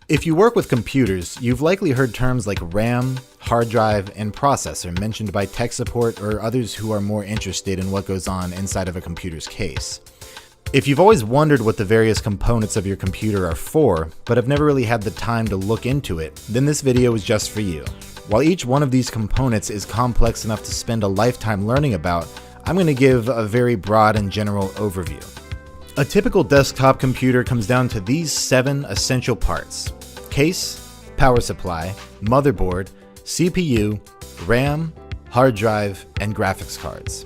If you work with computers, you've likely heard terms like RAM, hard drive, and processor mentioned by tech support or others who are more interested in what goes on inside of a computer's case. If you've always wondered what the various components of your computer are for, but have never really had the time to look into it, then this video is just for you. While each one of these components is complex enough to spend a lifetime learning about, I'm going to give a very broad and general overview. A typical desktop computer comes down to these 7 essential parts: case, power supply, motherboard, CPU, RAM, hard drive, and graphics cards.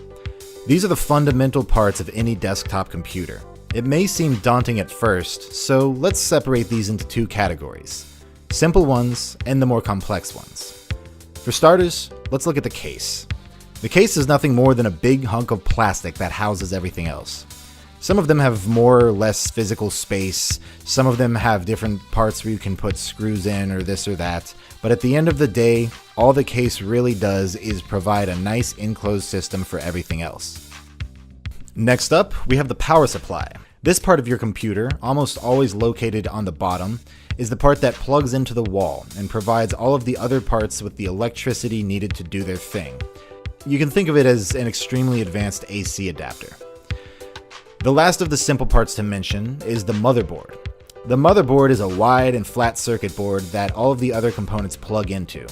These are the fundamental parts of any desktop computer. It may seem daunting at first, so let's separate these into 2 categories: simple ones and the more complex ones. For starters, let's look at the case. The case is nothing more than a big hunk of plastic that houses everything else. Some of them have more or less physical space, some of them have different parts where you can put screws in or this or that, but at the end of the day, all the case really does is provide a nice enclosed system for everything else. Next up, we have the power supply. This part of your computer, almost always located on the bottom, is the part that plugs into the wall and provides all of the other parts with the electricity needed to do their thing. You can think of it as an extremely advanced AC adapter. The last of the simple parts to mention is the motherboard. The motherboard is a wide and flat circuit board that all of the other components plug into.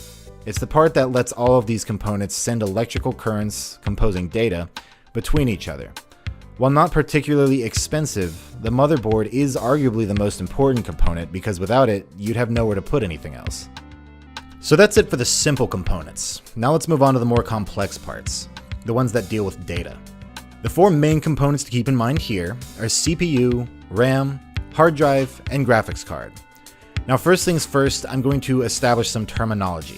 It's the part that lets all of these components send electrical currents, composing data, between each other. While not particularly expensive, the motherboard is arguably the most important component because without it, you'd have nowhere to put anything else. So that's it for the simple components. Now let's move on to the more complex parts, the ones that deal with data. The 4 main components to keep in mind here are CPU, RAM, hard drive, and graphics card. Now first things first, I'm going to establish some terminology.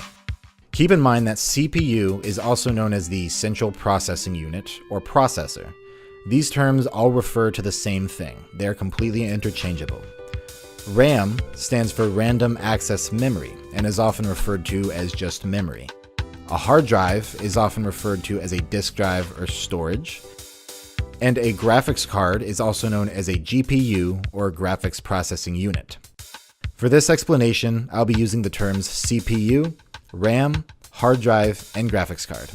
Keep in mind that CPU is also known as the Central Processing Unit, or processor. These terms all refer to the same thing. They are completely interchangeable. RAM stands for Random Access Memory and is often referred to as just memory. A hard drive is often referred to as a disk drive or storage. And a graphics card is also known as a GPU or graphics processing unit. For this explanation, I'll be using the terms CPU, RAM, hard drive, and graphics card.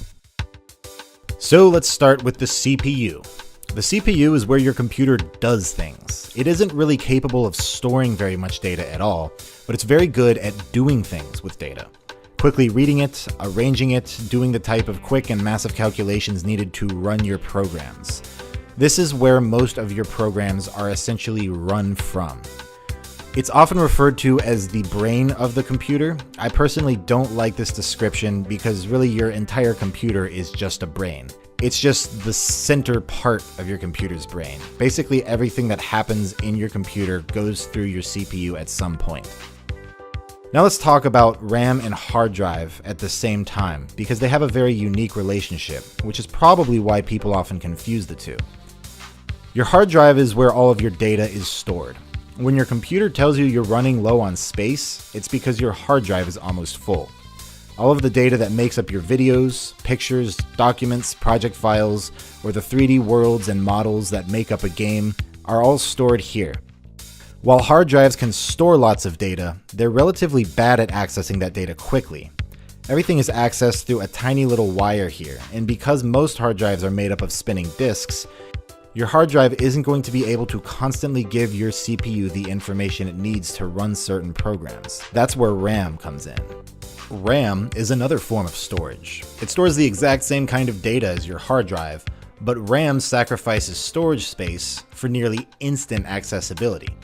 So let's start with the CPU. The CPU is where your computer does things. It isn't really capable of storing very much data at all, but it's very good at doing things with data. Quickly reading it, arranging it, doing the type of quick and massive calculations needed to run your programs. This is where most of your programs are essentially run from. It's often referred to as the brain of the computer. I personally don't like this description because really your entire computer is just a brain. It's just the center part of your computer's brain. Basically everything that happens in your computer goes through your CPU at some point. Now let's talk about RAM and hard drive at the same time because they have a very unique relationship, which is probably why people often confuse the two. Your hard drive is where all of your data is stored. When your computer tells you you're running low on space, it's because your hard drive is almost full. All of the data that makes up your videos, pictures, documents, project files, or the 3D worlds and models that make up a game are all stored here. While hard drives can store lots of data, they're relatively bad at accessing that data quickly. Everything is accessed through a tiny little wire here, and because most hard drives are made up of spinning disks, your hard drive isn't going to be able to constantly give your CPU the information it needs to run certain programs. That's where RAM comes in. RAM is another form of storage. It stores the exact same kind of data as your hard drive, but RAM sacrifices storage space for nearly instant accessibility.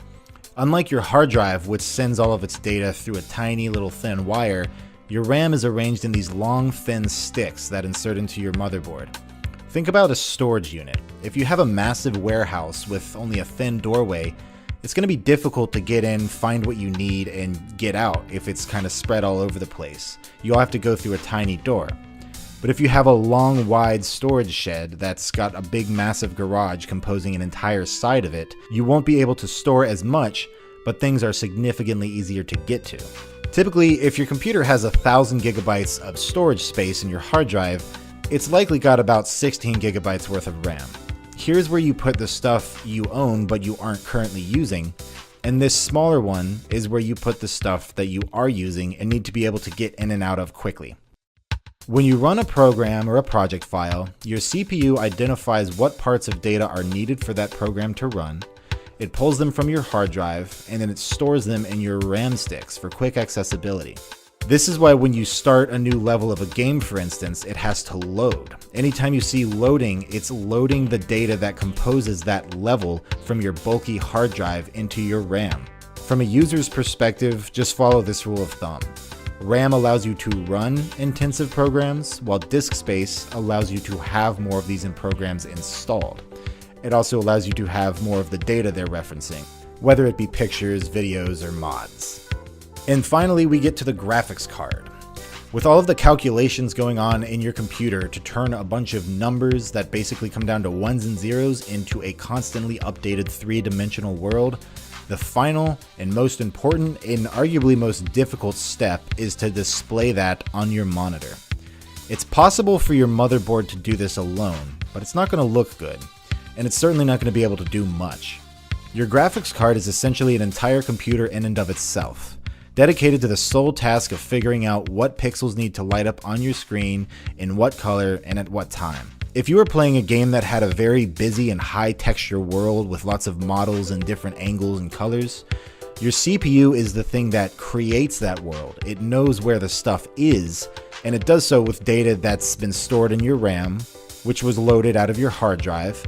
Unlike your hard drive, which sends all of its data through a tiny little thin wire, your RAM is arranged in these long, thin sticks that insert into your motherboard. Think about a storage unit. If you have a massive warehouse with only a thin doorway, it's going to be difficult to get in, find what you need, and get out if it's kind of spread all over the place. You'll have to go through a tiny door. But if you have a long, wide storage shed that's got a big, massive garage composing an entire side of it, you won't be able to store as much, but things are significantly easier to get to. Typically, if your computer has 1,000 gigabytes of storage space in your hard drive, it's likely got about 16 gigabytes worth of RAM. Here's where you put the stuff you own but you aren't currently using, And this smaller one is where you put the stuff that you are using and need to be able to get in and out of quickly. When you run a program or a project file, your CPU identifies what parts of data are needed for that program to run. It pulls them from your hard drive, and then it stores them in your RAM sticks for quick accessibility. This is why when you start a new level of a game, for instance, it has to load. Anytime you see loading, it's loading the data that composes that level from your bulky hard drive into your RAM. From a user's perspective, just follow this rule of thumb. RAM allows you to run intensive programs, while disk space allows you to have more of these programs installed. It also allows you to have more of the data they're referencing, whether it be pictures, videos, or mods. And finally, we get to the graphics card. With all of the calculations going on in your computer to turn a bunch of numbers that basically come down to ones and zeros into a constantly updated three-dimensional world, the final and most important and arguably most difficult step is to display that on your monitor. It's possible for your motherboard to do this alone, but it's not going to look good, and it's certainly not going to be able to do much. Your graphics card is essentially an entire computer in and of itself, dedicated to the sole task of figuring out what pixels need to light up on your screen, in what color, and at what time. If you were playing a game that had a very busy and high texture world with lots of models and different angles and colors, your CPU is the thing that creates that world. It knows where the stuff is, and it does so with data that's been stored in your RAM, which was loaded out of your hard drive,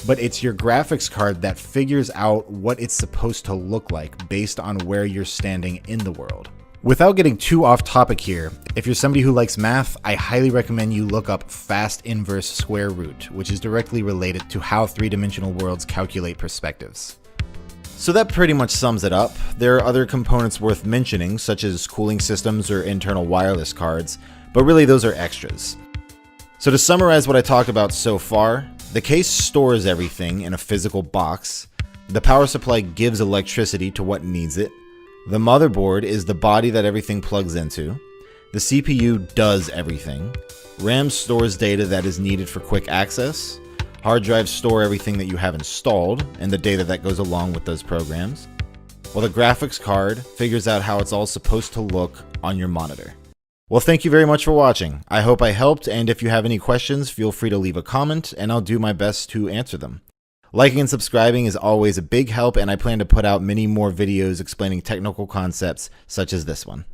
but it's your graphics card that figures out what it's supposed to look like based on where you're standing in the world. Without getting too off topic here, if you're somebody who likes math, I highly recommend you look up fast inverse square root, which is directly related to how three-dimensional worlds calculate perspectives. So that pretty much sums it up. There are other components worth mentioning, such as cooling systems or internal wireless cards, but really those are extras. So to summarize what I talked about so far, the case stores everything in a physical box, the power supply gives electricity to what needs it, the motherboard is the body that everything plugs into, the CPU does everything, RAM stores data that is needed for quick access, hard drives store everything that you have installed and the data that goes along with those programs, while the graphics card figures out how it's all supposed to look on your monitor. Well, thank you very much for watching. I hope I helped, and if you have any questions, feel free to leave a comment and I'll do my best to answer them. Liking and subscribing is always a big help, and I plan to put out many more videos explaining technical concepts such as this one.